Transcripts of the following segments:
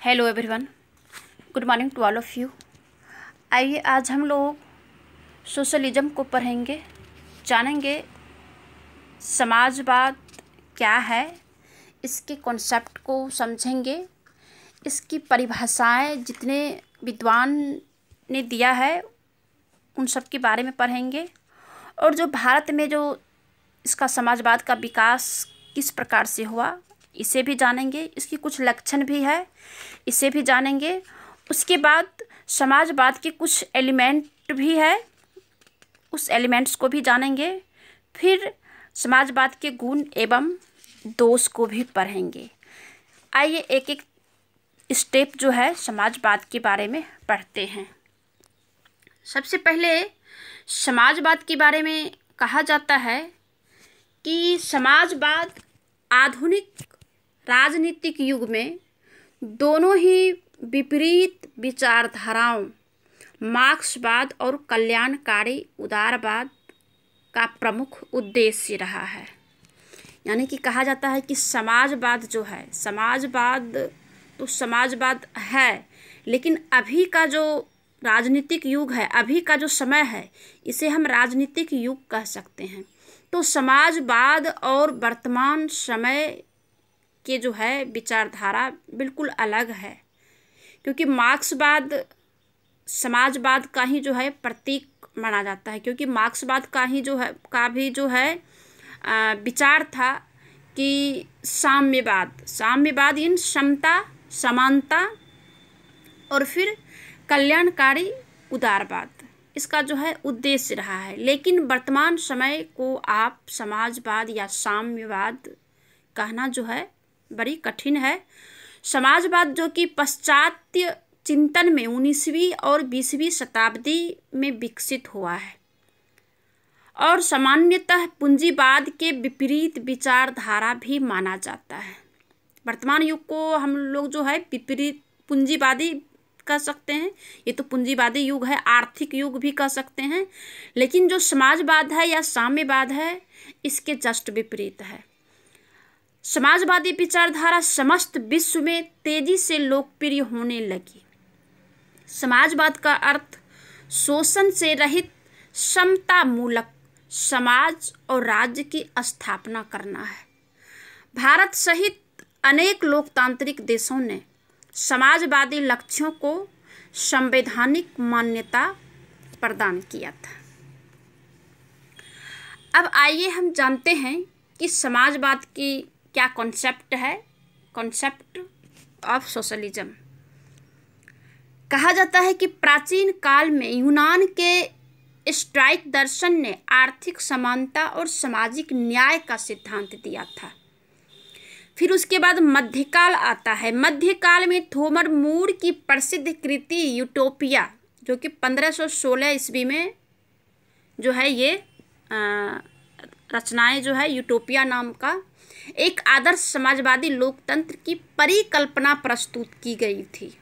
Hello everyone, good morning to all of you. आइए आज हम लोग सोशलिज्म को पढ़ेंगे, जानेंगे समाजवाद क्या है, इसके कॉन्सेप्ट को समझेंगे, इसकी परिभाषाएं जितने विद्वान ने दिया है उन सब के बारे में पढ़ेंगे और जो भारत में जो इसका समाजवाद का विकास किस प्रकार से हुआ इसे भी जानेंगे। इसकी कुछ लक्षण भी है, इसे भी जानेंगे। उसके बाद समाजवाद के कुछ एलिमेंट भी है, उस एलिमेंट्स को भी जानेंगे। फिर समाजवाद के गुण एवं दोष को भी पढ़ेंगे। आइए एक एक स्टेप जो है समाजवाद के बारे में पढ़ते हैं। सबसे पहले समाजवाद के बारे में कहा जाता है कि समाजवाद आधुनिक राजनीतिक युग में दोनों ही विपरीत विचारधाराओं मार्क्सवाद और कल्याणकारी उदारवाद का प्रमुख उद्देश्य रहा है। यानी कि कहा जाता है कि समाजवाद जो है, समाजवाद तो समाजवाद है, लेकिन अभी का जो राजनीतिक युग है, अभी का जो समय है, इसे हम राजनीतिक युग कह सकते हैं। तो समाजवाद और वर्तमान समय के जो है विचारधारा बिल्कुल अलग है, क्योंकि मार्क्सवाद समाजवाद का ही जो है प्रतीक माना जाता है, क्योंकि मार्क्सवाद का ही जो है भी जो है विचार था कि साम्यवाद इन समता, समानता और फिर कल्याणकारी उदारवाद, इसका जो है उद्देश्य रहा है। लेकिन वर्तमान समय को आप समाजवाद या साम्यवाद कहना जो है बड़ी कठिन है। समाजवाद जो कि पाश्चात्य चिंतन में 19वीं और 20वीं शताब्दी में विकसित हुआ है और सामान्यतः पूंजीवाद के विपरीत विचारधारा भी माना जाता है। वर्तमान युग को हम लोग जो है विपरीत पूंजीवादी कह सकते हैं, ये तो पूंजीवादी युग है, आर्थिक युग भी कह सकते हैं। लेकिन जो समाजवाद है या साम्यवाद है, इसके जस्ट विपरीत है। समाजवादी विचारधारा समस्त विश्व में तेजी से लोकप्रिय होने लगी। समाजवाद का अर्थ शोषण से रहित समता मूलक समाज और राज्य की स्थापना करना है। भारत सहित अनेक लोकतांत्रिक देशों ने समाजवादी लक्ष्यों को संवैधानिक मान्यता प्रदान किया था। अब आइए हम जानते हैं कि समाजवाद की क्या कॉन्सेप्ट है। कॉन्सेप्ट ऑफ सोशलिज्म कहा जाता है कि प्राचीन काल में यूनान के स्टोइक दर्शन ने आर्थिक समानता और सामाजिक न्याय का सिद्धांत दिया था। फिर उसके बाद मध्यकाल आता है। मध्यकाल में थॉमस मूर की प्रसिद्ध कृति यूटोपिया, जो कि 1516 ईस्वी में जो है ये रचनाएं जो है यूटोपिया नाम का एक आदर्श समाजवादी लोकतंत्र की परिकल्पना प्रस्तुत की गई थी।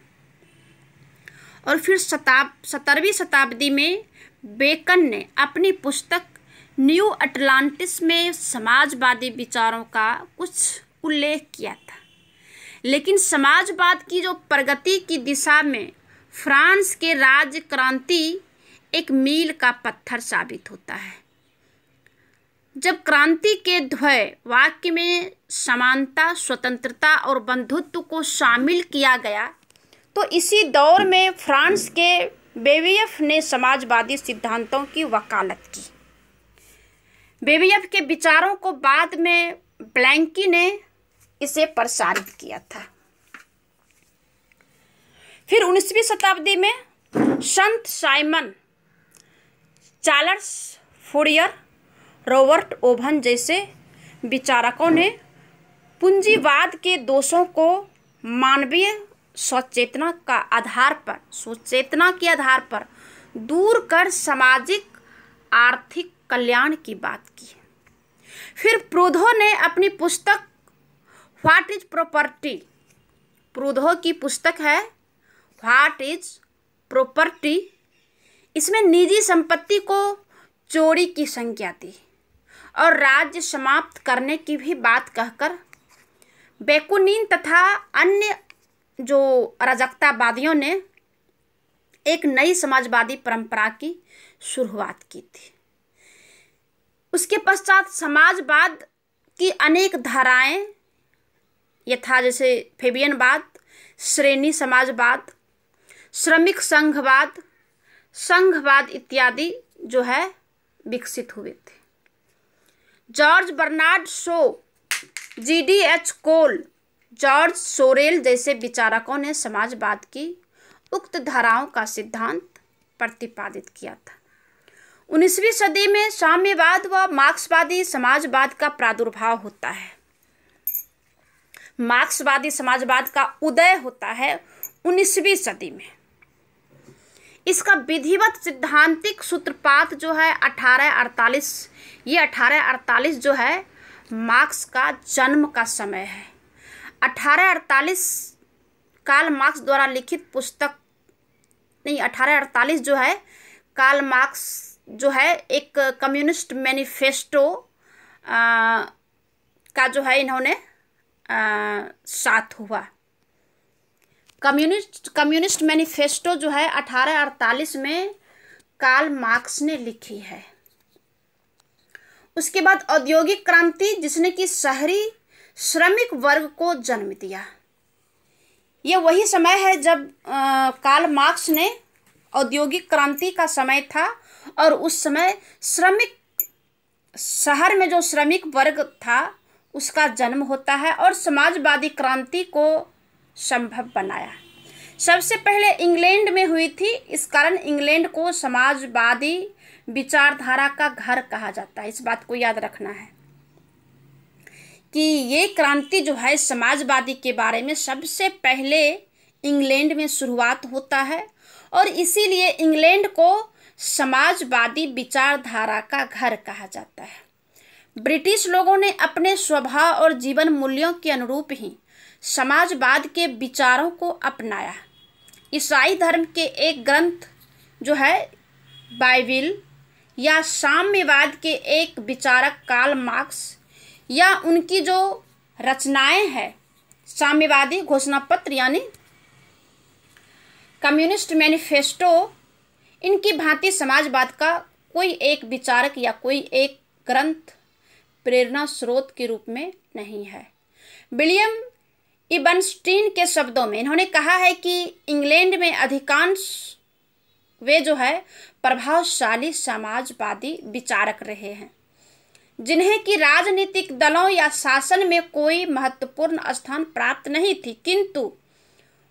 और फिर 17वीं शताब्दी में बेकन ने अपनी पुस्तक न्यू अटलांटिस में समाजवादी विचारों का कुछ उल्लेख किया था। लेकिन समाजवाद की जो प्रगति की दिशा में फ्रांस के राज्य क्रांति एक मील का पत्थर साबित होता है। जब क्रांति के ध्येय वाक्य में समानता, स्वतंत्रता और बंधुत्व को शामिल किया गया, तो इसी दौर में फ्रांस के बेवियफ ने समाजवादी सिद्धांतों की वकालत की। बेवियफ के विचारों को बाद में ब्लैंकी ने इसे प्रसारित किया था। फिर 19वीं शताब्दी में संत Simon, Charles Fourier, Robert oven जैसे विचारकों ने पूंजीवाद के दोषों को मानवीय सचेतना के आधार पर दूर कर सामाजिक आर्थिक कल्याण की बात की। फिर प्रूधो ने अपनी पुस्तक व्हाट इज प्रॉपर्टी, प्रूधो की पुस्तक है व्हाट इज प्रॉपर्टी, इसमें निजी संपत्ति को चोरी की संज्ञा दी और राज्य समाप्त करने की भी बात कहकर बेकुनिन तथा अन्य जो अराजकतावादियों ने एक नई समाजवादी परंपरा की शुरुआत की थी। उसके पश्चात समाजवाद की अनेक धाराएं यथा जैसे फेबियनवाद, श्रेणी समाजवाद, श्रमिक संघवाद, संघवाद इत्यादि जो है विकसित हुए थे। जॉर्ज बर्नार्ड शो, GDH कोल, जॉर्ज सोरेल जैसे विचारकों ने समाजवाद की उक्त धाराओं का सिद्धांत प्रतिपादित किया था। 19वीं सदी में साम्यवाद व मार्क्सवादी समाजवाद का प्रादुर्भाव होता है। मार्क्सवादी समाजवाद का उदय होता है 19वीं सदी में। इसका विधिवत सिद्धांतिक सूत्रपात जो है 1848, ये 1848 जो है मार्क्स का जन्म का समय है। 1848 कार्ल मार्क्स द्वारा लिखित पुस्तक नहीं, 1848 जो है कार्ल मार्क्स जो है एक कम्युनिस्ट मैनिफेस्टो का जो है इन्होंने साथ हुआ। कम्युनिस्ट मैनिफेस्टो जो है 1848 में कार्ल मार्क्स ने लिखी है। उसके बाद औद्योगिक क्रांति जिसने कि शहरी श्रमिक वर्ग को जन्म दिया। ये वही समय है जब कार्ल मार्क्स ने, औद्योगिक क्रांति का समय था और उस समय श्रमिक, शहर में जो श्रमिक वर्ग था उसका जन्म होता है और समाजवादी क्रांति को संभव बनाया। सबसे पहले इंग्लैंड में हुई थी, इस कारण इंग्लैंड को समाजवादी विचारधारा का घर कहा जाता है। इस बात को याद रखना है कि ये क्रांति जो है समाजवादी के बारे में सबसे पहले इंग्लैंड में शुरुआत होता है और इसीलिए इंग्लैंड को समाजवादी विचारधारा का घर कहा जाता है। ब्रिटिश लोगों ने अपने स्वभाव और जीवन मूल्यों के अनुरूप ही समाजवाद के विचारों को अपनाया। ईसाई धर्म के एक ग्रंथ जो है बाइबिल या साम्यवाद के एक विचारक कार्ल मार्क्स या उनकी जो रचनाएं हैं साम्यवादी घोषणा पत्र यानी कम्युनिस्ट मैनिफेस्टो, इनकी भांति समाजवाद का कोई एक विचारक या कोई एक ग्रंथ प्रेरणा स्रोत के रूप में नहीं है। विलियम इबनस्टीन के शब्दों में इन्होंने कहा है कि इंग्लैंड में अधिकांश वे जो है प्रभावशाली समाजवादी विचारक रहे हैं जिन्हें कि राजनीतिक दलों या शासन में कोई महत्वपूर्ण स्थान प्राप्त नहीं थी, किंतु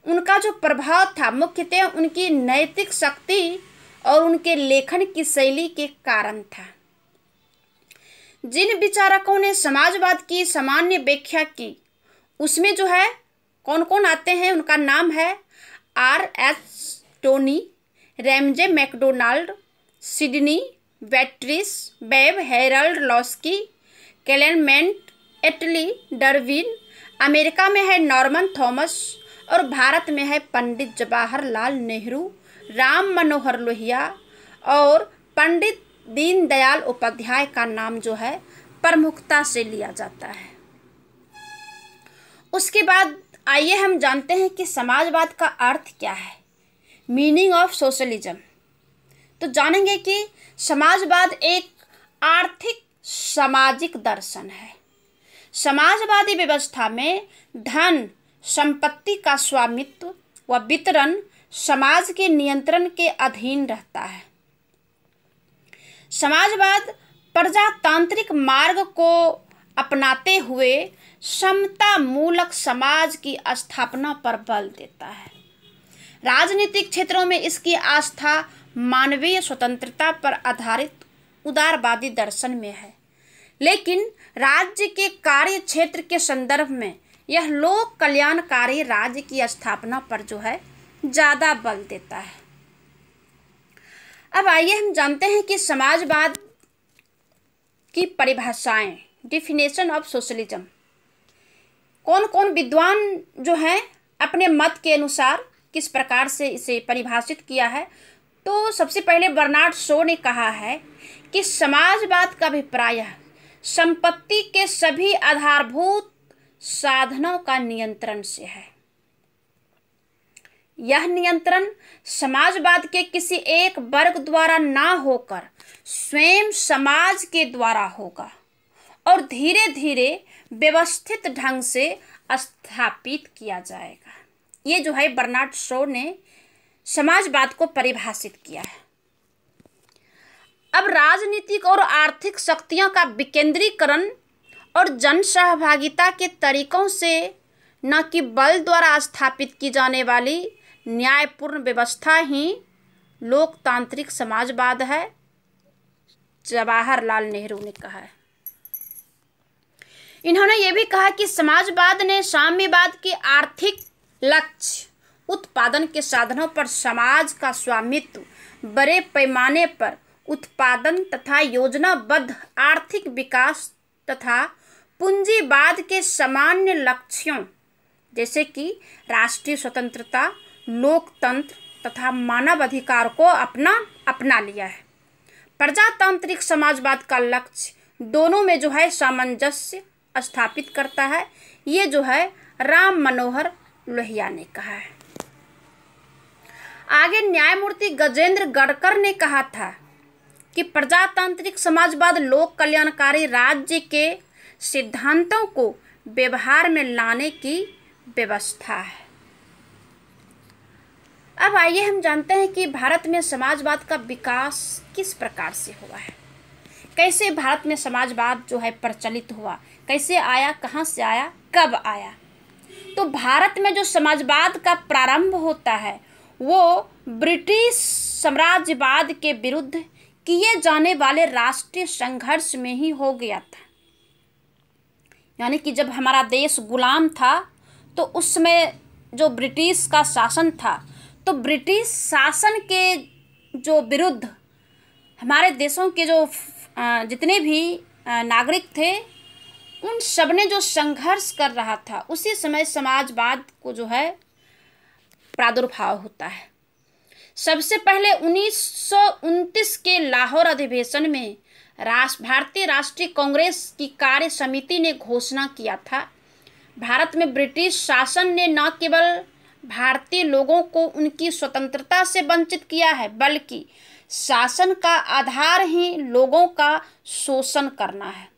उनका जो प्रभाव था मुख्यतः उनकी नैतिक शक्ति और उनके लेखन की शैली के कारण था। जिन विचारकों ने समाजवाद की सामान्य व्याख्या की उसमें जो है कौन कौन आते हैं, उनका नाम है R.S. Tawney, Ramsay MacDonald, Sidney Beatrice, Webb, Harold Laski, Clement Attlee, Darwin. America में है नॉर्मन थॉमस और भारत में है पंडित जवाहरलाल नेहरू, राम मनोहर लोहिया और पंडित दीनदयाल उपाध्याय का नाम जो है प्रमुखता से लिया जाता है। उसके बाद आइए हम जानते हैं कि समाजवाद का अर्थ क्या है, मीनिंग ऑफ सोशलिज्म। तो जानेंगे कि समाजवाद एक आर्थिक सामाजिक दर्शन है। समाजवादी व्यवस्था में धन संपत्ति का स्वामित्व व वितरण समाज के नियंत्रण के अधीन रहता है। समाजवाद प्रजातांत्रिक मार्ग को अपनाते हुए समता मूलक समाज की स्थापना पर बल देता है। राजनीतिक क्षेत्रों में इसकी आस्था मानवीय स्वतंत्रता पर आधारित उदारवादी दर्शन में है, लेकिन राज्य के कार्य क्षेत्र के संदर्भ में यह लोक कल्याणकारी राज्य की स्थापना पर जो है ज़्यादा बल देता है। अब आइए हम जानते हैं कि समाजवाद की परिभाषाएं, डिफिनेशन ऑफ सोशलिज्म, कौन कौन विद्वान जो हैं अपने मत के अनुसार किस प्रकार से इसे परिभाषित किया है। तो सबसे पहले बर्नार्ड शो ने कहा है कि समाजवाद का अभिप्राय संपत्ति के सभी आधारभूत साधनों का नियंत्रण से है। यह नियंत्रण समाजवाद के किसी एक वर्ग द्वारा ना होकर स्वयं समाज के द्वारा होगा और धीरे धीरे व्यवस्थित ढंग से स्थापित किया जाएगा। ये जो है बर्नार्ड शॉ ने समाजवाद को परिभाषित किया है। अब राजनीतिक और आर्थिक शक्तियों का विकेंद्रीकरण और जन सहभागिता के तरीकों से न कि बल द्वारा स्थापित की जाने वाली न्यायपूर्ण व्यवस्था ही लोकतांत्रिक समाजवाद है, जवाहरलाल नेहरू ने कहा है। इन्होंने ये भी कहा कि समाजवाद ने साम्यवाद के आर्थिक लक्ष्य, उत्पादन के साधनों पर समाज का स्वामित्व, बड़े पैमाने पर उत्पादन तथा योजनाबद्ध आर्थिक विकास तथा पूंजीवाद के सामान्य लक्ष्यों जैसे कि राष्ट्रीय स्वतंत्रता, लोकतंत्र तथा मानव अधिकार को अपना लिया है। प्रजातांत्रिक समाजवाद का लक्ष्य दोनों में जो है सामंजस्य स्थापित करता है। ये जो है राम मनोहर लोहिया ने कहा है। आगे न्यायमूर्ति गजेंद्र गडकर ने कहा था कि प्रजातांत्रिक समाजवाद लोक कल्याणकारी राज्य के सिद्धांतों को व्यवहार में लाने की व्यवस्था है। अब आइए हम जानते हैं कि भारत में समाजवाद का विकास किस प्रकार से हुआ है, कैसे भारत में समाजवाद जो है प्रचलित हुआ, कैसे आया, कहाँ से आया, कब आया। तो भारत में जो समाजवाद का प्रारंभ होता है वो ब्रिटिश साम्राज्यवाद के विरुद्ध किए जाने वाले राष्ट्रीय संघर्ष में ही हो गया था। यानी कि जब हमारा देश गुलाम था तो उस समय जो ब्रिटिश का शासन था, तो ब्रिटिश शासन के जो विरुद्ध हमारे देशों के जो जितने भी नागरिक थे उन सब ने जो संघर्ष कर रहा था, उसी समय समाजवाद को जो है प्रादुर्भाव होता है। सबसे पहले 1929 के लाहौर अधिवेशन में भारतीय राष्ट्रीय कांग्रेस की कार्य समिति ने घोषणा किया था, भारत में ब्रिटिश शासन ने न केवल भारतीय लोगों को उनकी स्वतंत्रता से वंचित किया है, बल्कि शासन का आधार ही लोगों का शोषण करना है,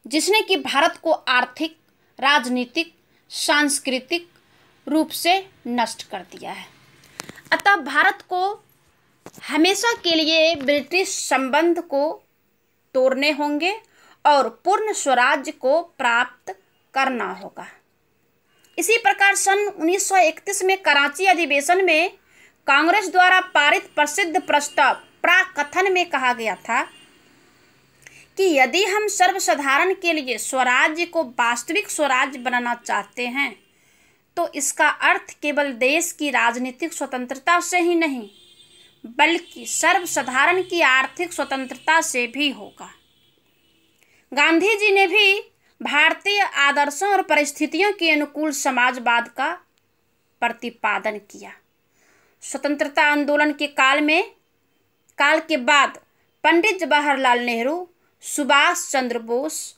जिसने कि भारत को आर्थिक, राजनीतिक, सांस्कृतिक रूप से नष्ट कर दिया है। अतः भारत को हमेशा के लिए ब्रिटिश संबंध को तोड़ने होंगे और पूर्ण स्वराज्य को प्राप्त करना होगा। इसी प्रकार सन 1931 में कराची अधिवेशन में कांग्रेस द्वारा पारित प्रसिद्ध प्रस्ताव प्राकथन में कहा गया था कि यदि हम सर्वसाधारण के लिए स्वराज्य को वास्तविक स्वराज्य बनाना चाहते हैं तो इसका अर्थ केवल देश की राजनीतिक स्वतंत्रता से ही नहीं बल्कि सर्वसाधारण की आर्थिक स्वतंत्रता से भी होगा। गांधी जी ने भी भारतीय आदर्शों और परिस्थितियों के अनुकूल समाजवाद का प्रतिपादन किया। स्वतंत्रता आंदोलन के काल के बाद पंडित जवाहरलाल नेहरू, सुभाष चंद्र बोस,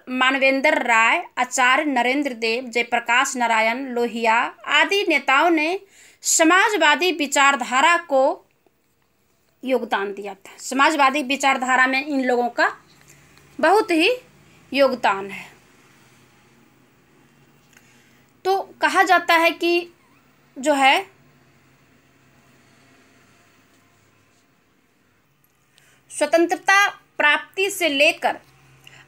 मानवेंद्र राय, आचार्य नरेंद्र देव, जयप्रकाश नारायण, लोहिया आदि नेताओं ने समाजवादी विचारधारा को योगदान दिया था। समाजवादी विचारधारा में इन लोगों का बहुत ही योगदान है। तो कहा जाता है कि जो है स्वतंत्रता प्राप्ति से लेकर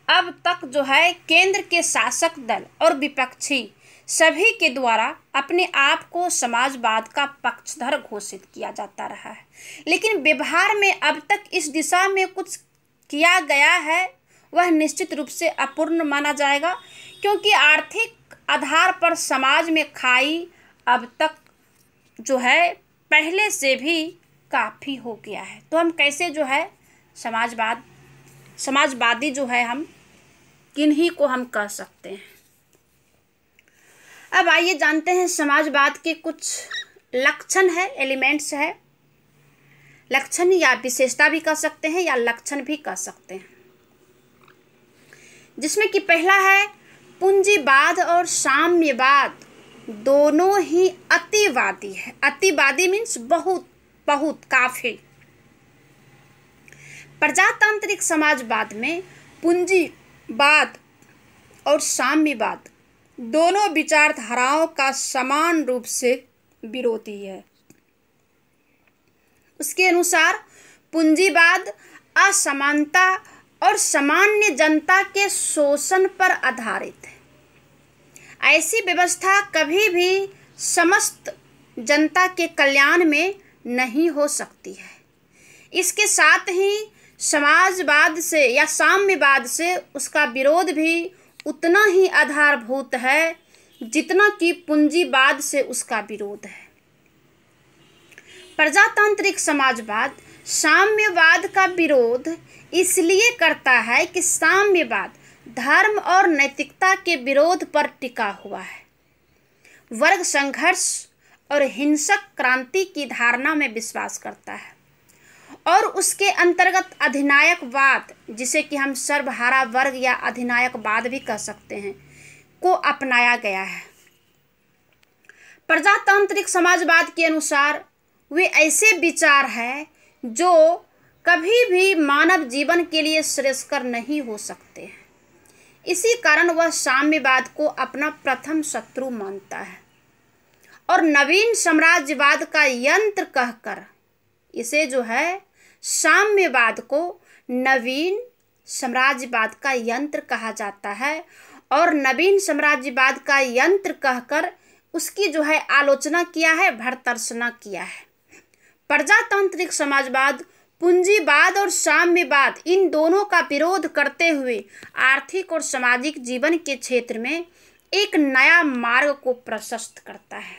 अब तक जो है केंद्र के शासक दल और विपक्षी सभी के द्वारा अपने आप को समाजवाद का पक्षधर घोषित किया जाता रहा है, लेकिन व्यवहार में अब तक इस दिशा में कुछ किया गया है वह निश्चित रूप से अपूर्ण माना जाएगा, क्योंकि आर्थिक आधार पर समाज में खाई अब तक जो है पहले से भी काफ़ी हो गया है। तो हम कैसे जो है समाजवादी जो है हम किन्हीं को हम कह सकते हैं। अब आइए जानते हैं समाजवाद के कुछ लक्षण है, एलिमेंट्स है। लक्षण या विशेषता भी कह सकते हैं या लक्षण भी कह सकते हैं, जिसमें कि पहला है पूंजीवाद और साम्यवाद दोनों ही अतिवादी है। अतिवादी मीन्स बहुत बहुत काफी। प्रजातांत्रिक समाजवाद में पूंजीवाद और साम्यवाद दोनों विचारधाराओं का समान रूप से विरोधी है। उसके अनुसार पूंजीवाद असमानता और सामान्य जनता के शोषण पर आधारित है। ऐसी व्यवस्था कभी भी समस्त जनता के कल्याण में नहीं हो सकती है। इसके साथ ही समाजवाद से या साम्यवाद से उसका विरोध भी उतना ही आधारभूत है जितना कि पूंजीवाद से उसका विरोध है। प्रजातांत्रिक समाजवाद साम्यवाद का विरोध इसलिए करता है कि साम्यवाद धर्म और नैतिकता के विरोध पर टिका हुआ है, वर्ग संघर्ष और हिंसक क्रांति की धारणा में विश्वास करता है और उसके अंतर्गत अधिनायकवाद, जिसे कि हम सर्वहारा वर्ग या अधिनायकवाद भी कह सकते हैं, को अपनाया गया है। प्रजातांत्रिक समाजवाद के अनुसार वे ऐसे विचार हैं जो कभी भी मानव जीवन के लिए श्रेयस्कर नहीं हो सकते हैं। इसी कारण वह साम्यवाद को अपना प्रथम शत्रु मानता है और नवीन साम्राज्यवाद का यंत्र कहकर इसे जो है साम्यवाद को नवीन साम्राज्यवाद का यंत्र कहा जाता है और नवीन साम्राज्यवाद का यंत्र कहकर उसकी जो है आलोचना किया है, भर्त्सना किया है। प्रजातांत्रिक समाजवाद पूंजीवाद और साम्यवाद इन दोनों का विरोध करते हुए आर्थिक और सामाजिक जीवन के क्षेत्र में एक नया मार्ग को प्रशस्त करता है।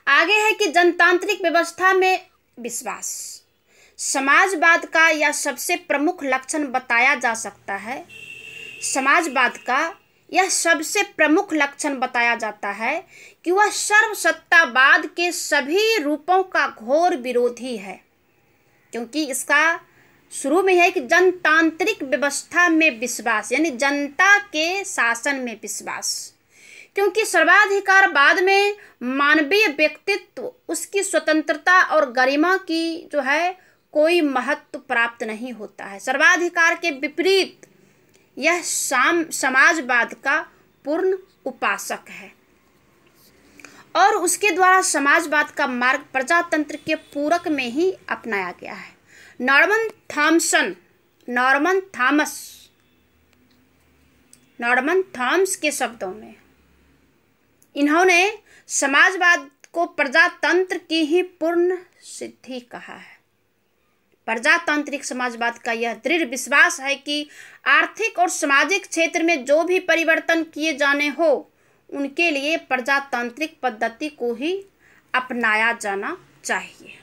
आगे है कि जनतांत्रिक व्यवस्था में विश्वास समाजवाद का यह सबसे प्रमुख लक्षण बताया जा सकता है। समाजवाद का यह सबसे प्रमुख लक्षण बताया जाता है कि वह सर्वसत्तावाद के सभी रूपों का घोर विरोधी है, क्योंकि इसका शुरू में है कि जनतांत्रिक व्यवस्था में विश्वास यानी जनता के शासन में विश्वास, क्योंकि सर्वाधिकारवाद में मानवीय व्यक्तित्व, उसकी स्वतंत्रता और गरिमा की जो है कोई महत्व प्राप्त नहीं होता है। सर्वाधिकार के विपरीत यह समाजवाद का पूर्ण उपासक है और उसके द्वारा समाजवाद का मार्ग प्रजातंत्र के पूरक में ही अपनाया गया है। नॉर्मन थॉम्स के शब्दों में इन्होंने समाजवाद को प्रजातंत्र की ही पूर्ण सिद्धि कहा है। प्रजातांत्रिक समाजवाद का यह दृढ़ विश्वास है कि आर्थिक और सामाजिक क्षेत्र में जो भी परिवर्तन किए जाने हो उनके लिए प्रजातांत्रिक पद्धति को ही अपनाया जाना चाहिए।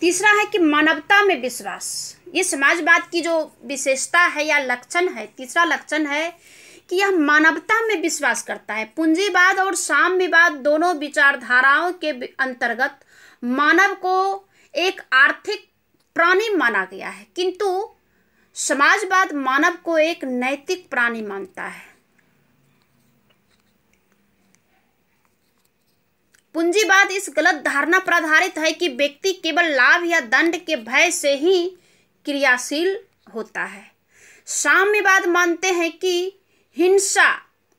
तीसरा है कि मानवता में विश्वास। ये समाजवाद की जो विशेषता है या लक्षण है, तीसरा लक्षण है कि यह मानवता में विश्वास करता है। पूंजीवाद और साम्यवाद दोनों विचारधाराओं के अंतर्गत मानव को एक आर्थिक प्राणी माना गया है, किंतु समाजवाद मानव को एक नैतिक प्राणी मानता है। पूंजीवाद इस गलत धारणा पर आधारित है कि व्यक्ति केवल लाभ या दंड के भय से ही क्रियाशील होता है। साम्यवाद मानते हैं कि हिंसा,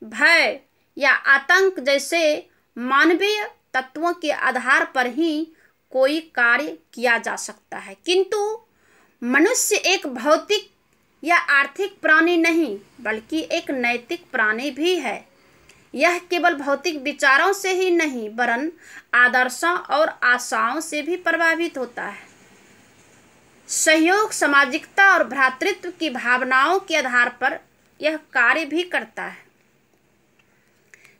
भय या आतंक जैसे मानवीय तत्वों के आधार पर ही कोई कार्य किया जा सकता है, किंतु मनुष्य एक भौतिक या आर्थिक प्राणी नहीं बल्कि एक नैतिक प्राणी भी है। यह केवल भौतिक विचारों से ही नहीं वरन आदर्शों और आशाओं से भी प्रभावित होता है। सहयोग, सामाजिकता और भ्रातृत्व की भावनाओं के आधार पर यह कार्य भी करता है।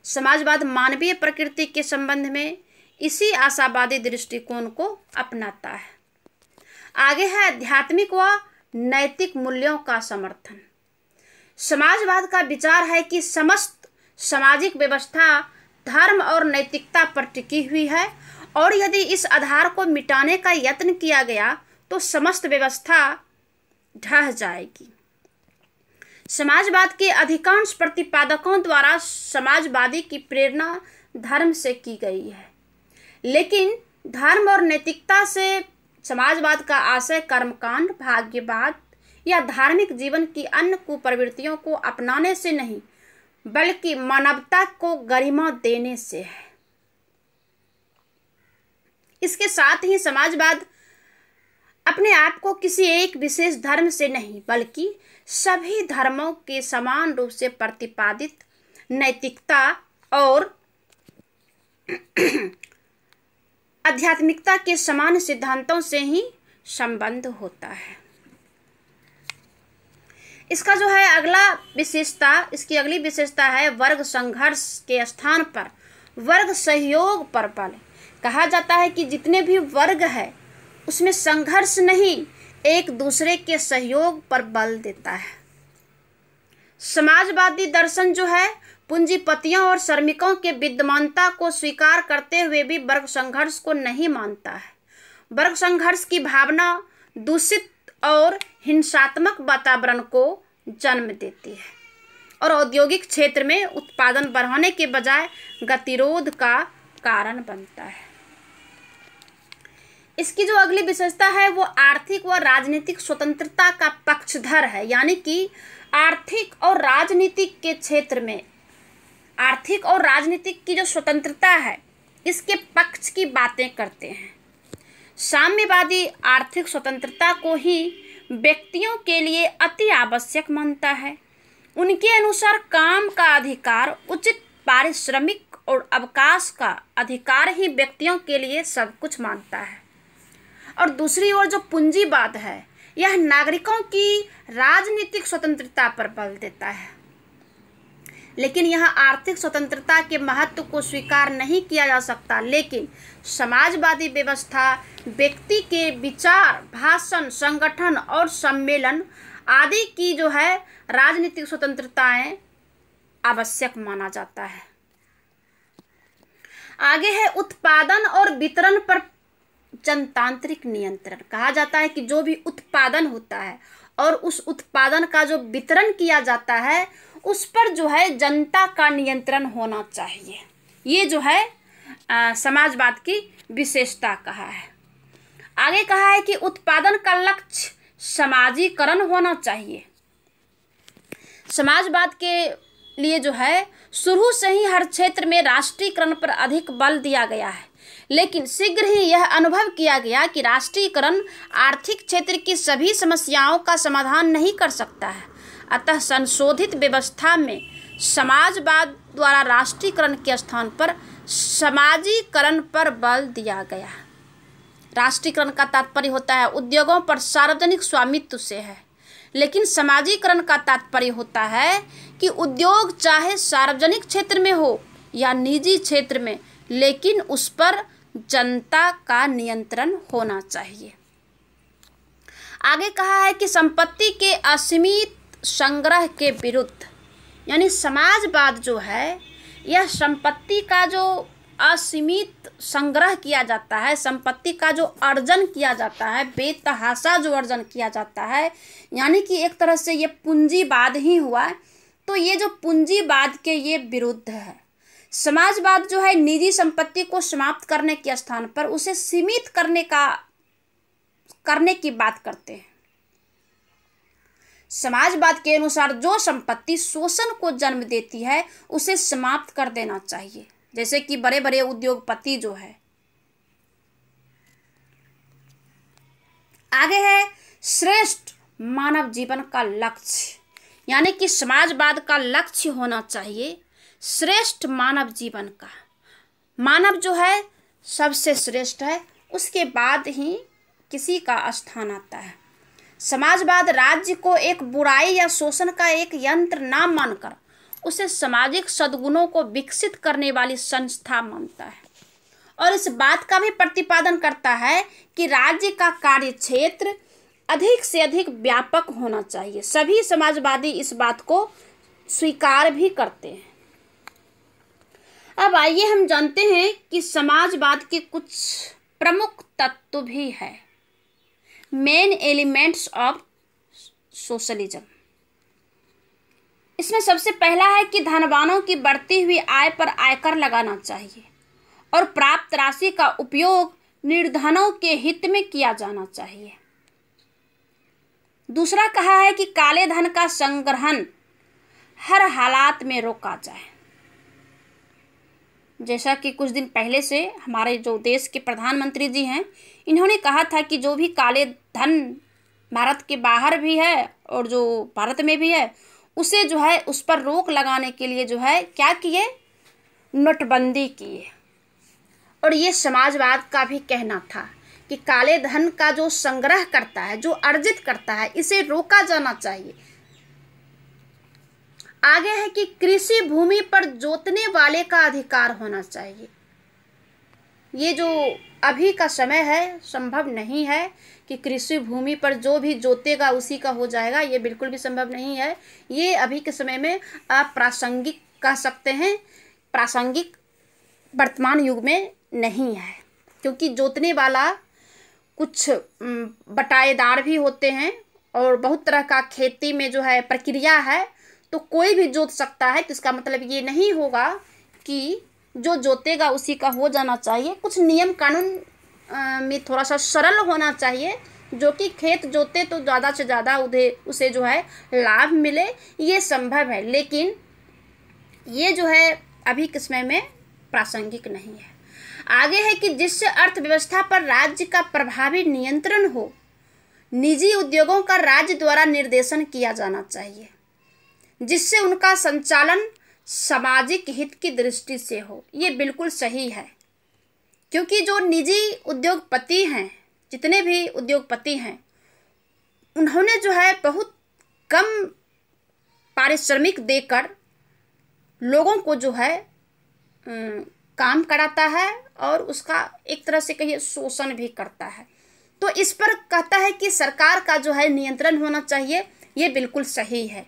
समाजवाद मानवीय प्रकृति के संबंध में इसी आशावादी दृष्टिकोण को अपनाता है। आगे है आध्यात्मिक व नैतिक मूल्यों का समर्थन। समाजवाद का विचार है कि समस्त सामाजिक व्यवस्था धर्म और नैतिकता पर टिकी हुई है और यदि इस आधार को मिटाने का यत्न किया गया तो समस्त व्यवस्था ढह जाएगी। समाजवाद के अधिकांश प्रतिपादकों द्वारा समाजवादी की प्रेरणा धर्म से की गई है, लेकिन धर्म और नैतिकता से समाजवाद का आशय कर्मकांड, भाग्यवाद या धार्मिक जीवन की अन्य कुप्रवृत्तियों को अपनाने से नहीं, बल्कि मानवता को गरिमा देने से है। इसके साथ ही समाजवाद अपने आप को किसी एक विशेष धर्म से नहीं, बल्कि सभी धर्मों के समान रूप से प्रतिपादित नैतिकता और आध्यात्मिकता के समान सिद्धांतों से ही संबंध होता है। इसका जो है इसकी अगली विशेषता है वर्ग संघर्ष के स्थान पर वर्ग सहयोग पर बल। कहा जाता है कि जितने भी वर्ग है उसमें संघर्ष नहीं, एक दूसरे के सहयोग पर बल देता है। समाजवादी दर्शन जो है पूंजीपतियों और श्रमिकों के विद्यमानता को स्वीकार करते हुए भी वर्ग संघर्ष को नहीं मानता है। वर्ग संघर्ष की भावना दूषित और हिंसात्मक वातावरण को जन्म देती है और औद्योगिक क्षेत्र में उत्पादन बढ़ाने के बजाय गतिरोध का कारण बनता है। इसकी जो अगली विशेषता है वो आर्थिक व राजनीतिक स्वतंत्रता का पक्षधर है, यानी कि आर्थिक और राजनीतिक के क्षेत्र में आर्थिक और राजनीतिक की जो स्वतंत्रता है इसके पक्ष की बातें करते हैं। साम्यवादी आर्थिक स्वतंत्रता को ही व्यक्तियों के लिए अति आवश्यक मानता है। उनके अनुसार काम का अधिकार, उचित पारिश्रमिक और अवकाश का अधिकार ही व्यक्तियों के लिए सब कुछ मानता है। और दूसरी ओर जो पूंजीवाद है यह नागरिकों की राजनीतिक स्वतंत्रता पर बल देता है, लेकिन यह आर्थिक स्वतंत्रता के महत्व को स्वीकार नहीं किया जा सकता। लेकिन समाजवादी व्यवस्था व्यक्ति के विचार, भाषण, संगठन और सम्मेलन आदि की जो है राजनीतिक स्वतंत्रताएं आवश्यक माना जाता है। आगे है उत्पादन और वितरण पर जनतांत्रिक नियंत्रण। कहा जाता है कि जो भी उत्पादन होता है और उस उत्पादन का जो वितरण किया जाता है उस पर जो है जनता का नियंत्रण होना चाहिए। ये जो है समाजवाद की विशेषता कहा है। आगे कहा है कि उत्पादन का लक्ष्य समाजीकरण होना चाहिए। समाजवाद के लिए जो है शुरू से ही हर क्षेत्र में राष्ट्रीयकरण पर अधिक बल दिया गया है, लेकिन शीघ्र ही यह अनुभव किया गया कि राष्ट्रीयकरण आर्थिक क्षेत्र की सभी समस्याओं का समाधान नहीं कर सकता है। अतः संशोधित व्यवस्था में समाजवाद द्वारा राष्ट्रीयकरण के स्थान पर समाजीकरण पर बल दिया गया। राष्ट्रीयकरण का तात्पर्य होता है उद्योगों पर सार्वजनिक स्वामित्व से है, लेकिन समाजीकरण का तात्पर्य होता है कि उद्योग चाहे सार्वजनिक क्षेत्र में हो या निजी क्षेत्र में, लेकिन उस पर जनता का नियंत्रण होना चाहिए। आगे कहा है कि संपत्ति के असीमित संग्रह के विरुद्ध, यानी समाजवाद जो है यह संपत्ति का जो असीमित संग्रह किया जाता है, संपत्ति का जो अर्जन किया जाता है, बेतहाशा जो अर्जन किया जाता है, यानी कि एक तरह से ये पूंजीवाद ही हुआ। तो ये जो पूंजीवाद के ये विरुद्ध है। समाजवाद जो है निजी संपत्ति को समाप्त करने के स्थान पर उसे सीमित करने की बात करते हैं। समाजवाद के अनुसार जो संपत्ति शोषण को जन्म देती है उसे समाप्त कर देना चाहिए, जैसे कि बड़े बड़े उद्योगपति जो है। आगे है श्रेष्ठ मानव जीवन का लक्ष्य, यानी कि समाजवाद का लक्ष्य होना चाहिए श्रेष्ठ मानव जीवन का। मानव जो है सबसे श्रेष्ठ है, उसके बाद ही किसी का स्थान आता है। समाजवाद राज्य को एक बुराई या शोषण का एक यंत्र ना मानकर उसे सामाजिक सद्गुणों को विकसित करने वाली संस्था मानता है और इस बात का भी प्रतिपादन करता है कि राज्य का कार्य क्षेत्र अधिक से अधिक व्यापक होना चाहिए। सभी समाजवादी इस बात को स्वीकार भी करते हैं। अब आइए हम जानते हैं कि समाजवाद के कुछ प्रमुख तत्व भी है, मेन एलिमेंट्स ऑफ सोशलिज्म। इसमें सबसे पहला है कि धनवानों की बढ़ती हुई आय पर आयकर लगाना चाहिए और प्राप्त राशि का उपयोग निर्धनों के हित में किया जाना चाहिए। दूसरा कहा है कि काले धन का संग्रहण हर हालात में रोका जाए। जैसा कि कुछ दिन पहले से हमारे जो देश के प्रधानमंत्री जी हैं, इन्होंने कहा था कि जो भी काले धन भारत के बाहर भी है और जो भारत में भी है, उसे जो है उस पर रोक लगाने के लिए जो है क्या किए, नोटबंदी किए। और ये समाजवाद का भी कहना था कि काले धन का जो संग्रह करता है, जो अर्जित करता है, इसे रोका जाना चाहिए। आगे है कि कृषि भूमि पर जोतने वाले का अधिकार होना चाहिए। ये जो अभी का समय है, संभव नहीं है कि कृषि भूमि पर जो भी जोतेगा उसी का हो जाएगा, ये बिल्कुल भी संभव नहीं है। ये अभी के समय में अप्रासंगिक कह सकते हैं, प्रासंगिक वर्तमान युग में नहीं है, क्योंकि जोतने वाला कुछ बटाईदार भी होते हैं और बहुत तरह का खेती में जो है प्रक्रिया है, तो कोई भी जोत सकता है। तो इसका मतलब ये नहीं होगा कि जो जोतेगा उसी का हो जाना चाहिए। कुछ नियम कानून में थोड़ा सा सरल होना चाहिए, जो कि खेत जोते तो ज़्यादा से ज़्यादा उसे जो है लाभ मिले, ये संभव है। लेकिन ये जो है अभी के समय में प्रासंगिक नहीं है। आगे है कि जिससे अर्थव्यवस्था पर राज्य का प्रभावी नियंत्रण हो, निजी उद्योगों का राज्य द्वारा निर्देशन किया जाना चाहिए, जिससे उनका संचालन सामाजिक हित की दृष्टि से हो। ये बिल्कुल सही है, क्योंकि जो निजी उद्योगपति हैं, जितने भी उद्योगपति हैं, उन्होंने जो है बहुत कम पारिश्रमिक देकर लोगों को जो है काम कराता है और उसका एक तरह से कहिए शोषण भी करता है। तो इस पर कहता है कि सरकार का जो है नियंत्रण होना चाहिए। ये बिल्कुल सही है।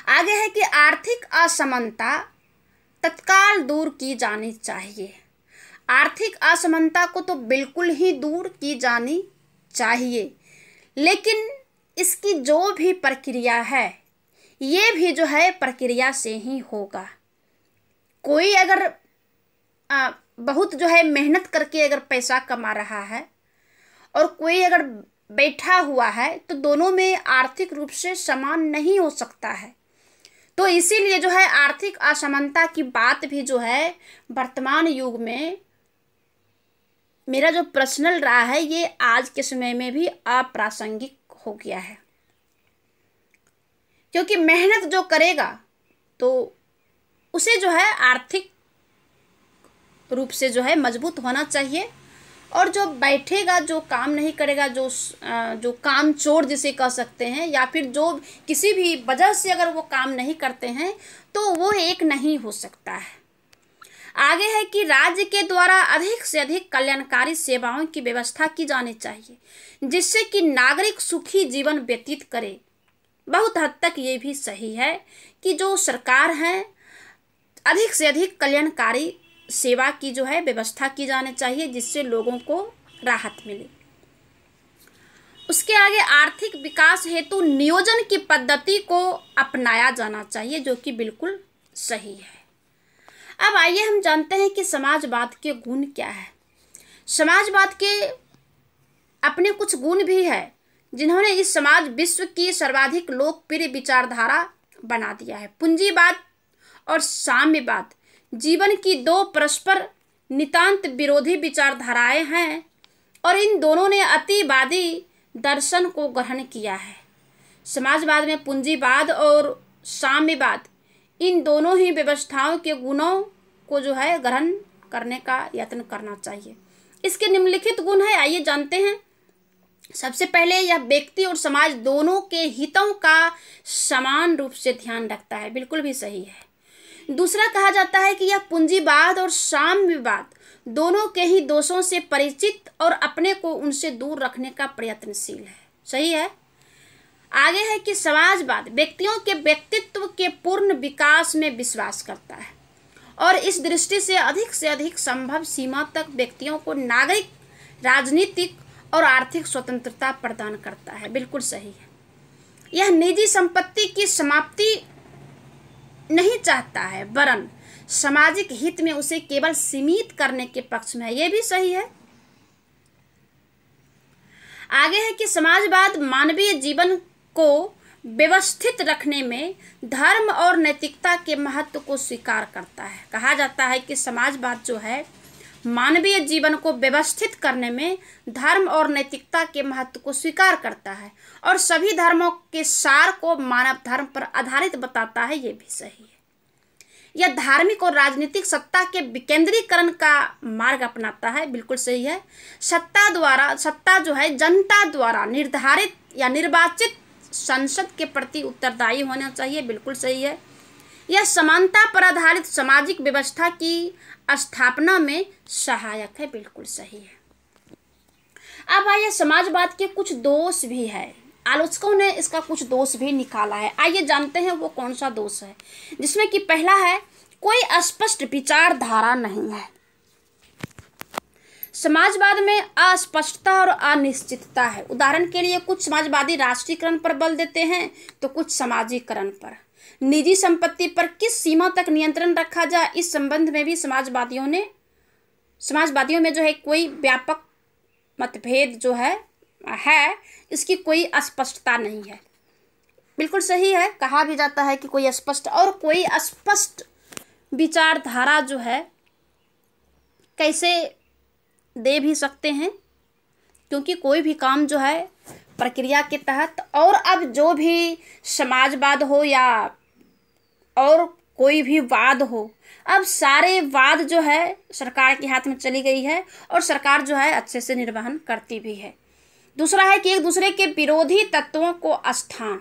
आगे है कि आर्थिक असमानता तत्काल दूर की जानी चाहिए। आर्थिक असमानता को तो बिल्कुल ही दूर की जानी चाहिए, लेकिन इसकी जो भी प्रक्रिया है, ये भी जो है प्रक्रिया से ही होगा। कोई अगर बहुत जो है मेहनत करके अगर पैसा कमा रहा है और कोई अगर बैठा हुआ है, तो दोनों में आर्थिक रूप से समान नहीं हो सकता है। तो इसीलिए जो है आर्थिक असमानता की बात भी जो है वर्तमान युग में, मेरा जो पर्सनल रहा है, ये आज के समय में भी अप्रासंगिक हो गया है। क्योंकि मेहनत जो करेगा तो उसे जो है आर्थिक रूप से जो है मजबूत होना चाहिए, और जो बैठेगा, जो काम नहीं करेगा, जो काम चोर जिसे कह सकते हैं, या फिर जो किसी भी वजह से अगर वो काम नहीं करते हैं, तो वो एक नहीं हो सकता है। आगे है कि राज्य के द्वारा अधिक से अधिक कल्याणकारी सेवाओं की व्यवस्था की जानी चाहिए, जिससे कि नागरिक सुखी जीवन व्यतीत करे। बहुत हद तक ये भी सही है कि जो सरकार है, अधिक से अधिक कल्याणकारी सेवा की जो है व्यवस्था की जानी चाहिए, जिससे लोगों को राहत मिले। उसके आगे आर्थिक विकास हेतु नियोजन की पद्धति को अपनाया जाना चाहिए, जो कि बिल्कुल सही है। अब आइए हम जानते हैं कि समाजवाद के गुण क्या है। समाजवाद के अपने कुछ गुण भी है, जिन्होंने इस समाज विश्व की सर्वाधिक लोकप्रिय विचारधारा बना दिया है। पूंजीवाद और साम्यवाद जीवन की दो परस्पर नितांत विरोधी विचारधाराएं हैं, और इन दोनों ने अतिवादी दर्शन को ग्रहण किया है। समाजवाद में पूंजीवाद और साम्यवाद, इन दोनों ही व्यवस्थाओं के गुणों को जो है ग्रहण करने का यत्न करना चाहिए। इसके निम्नलिखित गुण है, आइए जानते हैं। सबसे पहले, यह व्यक्ति और समाज दोनों के हितों का समान रूप से ध्यान रखता है। बिल्कुल भी सही है। दूसरा कहा जाता है कि यह पूंजीवाद और साम्यवाद दोनों के ही दोषों से परिचित और अपने को उनसे दूर रखने का प्रयत्नशील है। सही है। आगे है कि समाजवाद व्यक्तियों के व्यक्तित्व के पूर्ण विकास में विश्वास करता है, और इस दृष्टि से अधिक संभव सीमा तक व्यक्तियों को नागरिक, राजनीतिक और आर्थिक स्वतंत्रता प्रदान करता है। बिल्कुल सही है। यह निजी संपत्ति की समाप्ति नहीं चाहता है, वरन सामाजिक हित में उसे केवल सीमित करने के पक्ष में है। यह भी सही है। आगे है कि समाजवाद मानवीय जीवन को व्यवस्थित रखने में धर्म और नैतिकता के महत्व को स्वीकार करता है। कहा जाता है कि समाजवाद जो है मानवीय जीवन को व्यवस्थित करने में धर्म और नैतिकता के महत्व को स्वीकार करता है और सभी धर्मों के सार को मानव धर्म पर आधारित बताता है। ये भी सही है। यह धार्मिक और राजनीतिक सत्ता के विकेंद्रीकरण का मार्ग अपनाता है। बिल्कुल सही है। सत्ता जो है जनता द्वारा निर्धारित या निर्वाचित संसद के प्रति उत्तरदायी होना चाहिए। बिल्कुल सही है। यह समानता पर आधारित सामाजिक व्यवस्था की स्थापना में सहायक है। बिल्कुल सही है। अब आइए, समाजवाद के कुछ दोष भी है। आलोचकों ने इसका कुछ दोष भी निकाला है। आइए जानते हैं वो कौन सा दोष है। जिसमें कि पहला है, कोई स्पष्ट विचारधारा नहीं है। समाजवाद में अस्पष्टता और अनिश्चितता है। उदाहरण के लिए कुछ समाजवादी राष्ट्रीयकरण पर बल देते हैं तो कुछ सामाजिकरण पर। निजी संपत्ति पर किस सीमा तक नियंत्रण रखा जाए, इस संबंध में भी समाजवादियों में जो है कोई व्यापक मतभेद जो है इसकी कोई स्पष्टता नहीं है। बिल्कुल सही है। कहा भी जाता है कि कोई स्पष्ट विचारधारा जो है कैसे दे भी सकते हैं, क्योंकि कोई भी काम जो है प्रक्रिया के तहत, और अब जो भी समाजवाद हो या और कोई भी वाद हो, अब सारे वाद जो है सरकार के हाथ में चली गई है और सरकार जो है अच्छे से निर्वहन करती भी है। दूसरा है कि एक दूसरे के विरोधी तत्वों को स्थान।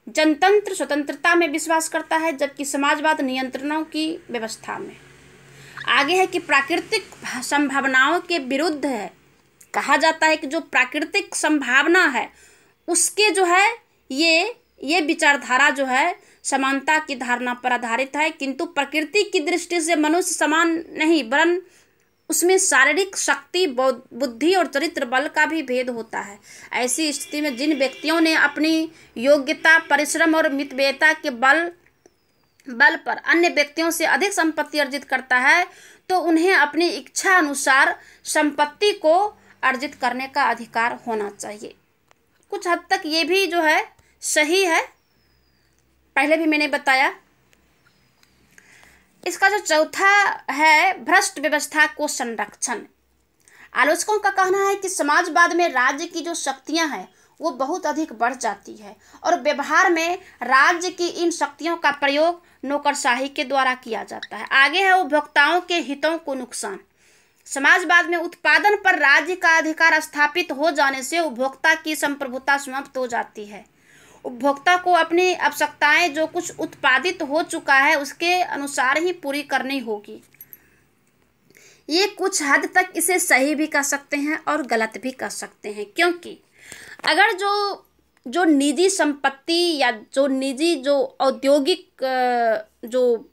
जनतंत्र स्वतंत्रता में विश्वास करता है, जबकि समाजवाद नियंत्रणों की व्यवस्था में। आगे है कि प्राकृतिक संभावनाओं के विरुद्ध है। कहा जाता है कि जो प्राकृतिक संभावना है उसके जो है ये विचारधारा जो है समानता की धारणा पर आधारित है, किंतु प्रकृति की दृष्टि से मनुष्य समान नहीं, वरन उसमें शारीरिक शक्ति, बुद्धि और चरित्र बल का भी भेद होता है। ऐसी स्थिति में जिन व्यक्तियों ने अपनी योग्यता, परिश्रम और मितव्ययिता के बल पर अन्य व्यक्तियों से अधिक संपत्ति अर्जित करता है, तो उन्हें अपनी इच्छा अनुसार संपत्ति को अर्जित करने का अधिकार होना चाहिए। कुछ हद तक ये भी जो है सही है, पहले भी मैंने बताया। इसका जो चौथा है, भ्रष्ट व्यवस्था को संरक्षण। आलोचकों का कहना है कि समाजवाद में राज्य की जो शक्तियां हैं वो बहुत अधिक बढ़ जाती है और व्यवहार में राज्य की इन शक्तियों का प्रयोग नौकरशाही के द्वारा किया जाता है। आगे है उपभोक्ताओं के हितों को नुकसान। समाजवाद में उत्पादन पर राज्य का अधिकार स्थापित हो जाने से उपभोक्ता की संप्रभुता समाप्त हो जाती है। उपभोक्ता को अपनी आवश्यकताएं जो कुछ उत्पादित हो चुका है उसके अनुसार ही पूरी करनी होगी। ये कुछ हद तक इसे सही भी कह सकते हैं और गलत भी कह सकते हैं, क्योंकि अगर जो निजी संपत्ति या जो औद्योगिक जो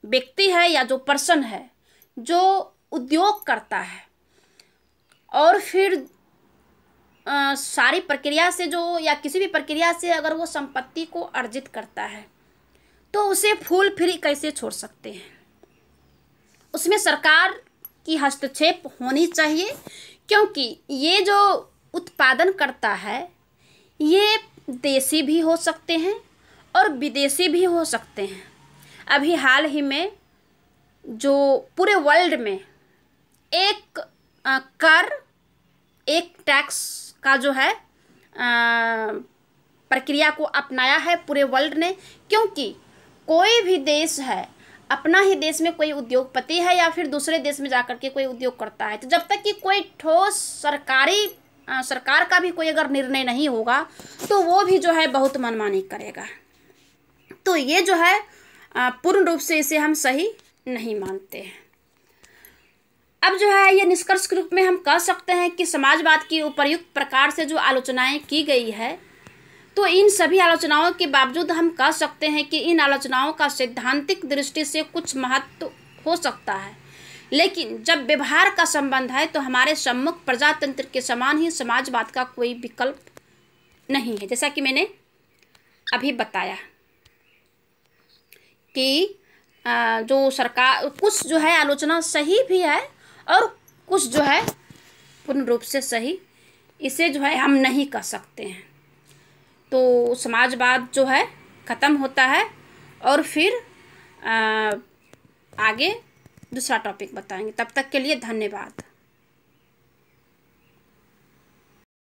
व्यक्ति है या जो पर्सन है जो उद्योग करता है और फिर सारी प्रक्रिया से जो या किसी भी प्रक्रिया से अगर वो संपत्ति को अर्जित करता है तो उसे फूल फ्री कैसे छोड़ सकते हैं। उसमें सरकार की हस्तक्षेप होनी चाहिए, क्योंकि ये जो उत्पादन करता है ये देसी भी हो सकते हैं और विदेशी भी हो सकते हैं। अभी हाल ही में जो पूरे वर्ल्ड में एक टैक्स का जो है प्रक्रिया को अपनाया है पूरे वर्ल्ड ने, क्योंकि कोई भी देश है, अपना ही देश में कोई उद्योगपति है या फिर दूसरे देश में जाकर के कोई उद्योग करता है, तो जब तक कि कोई ठोस सरकार का भी कोई अगर निर्णय नहीं होगा तो वो भी जो है बहुत मनमानी करेगा। तो ये जो है पूर्ण रूप से इसे हम सही नहीं मानते हैं। अब जो है ये निष्कर्ष के रूप में हम कह सकते हैं कि समाजवाद की उपर्युक्त प्रकार से जो आलोचनाएं की गई है, तो इन सभी आलोचनाओं के बावजूद हम कह सकते हैं कि इन आलोचनाओं का सैद्धांतिक दृष्टि से कुछ महत्व हो सकता है, लेकिन जब व्यवहार का संबंध है तो हमारे सम्मुख प्रजातंत्र के समान ही समाजवाद का कोई विकल्प नहीं है। जैसा कि मैंने अभी बताया कि जो सरकार कुछ जो है आलोचना सही भी है और कुछ जो है पूर्ण रूप से सही, इसे जो है हम नहीं कह सकते हैं। तो समाजवाद जो है ख़त्म होता है और फिर आगे दूसरा टॉपिक बताएंगे। तब तक के लिए धन्यवाद।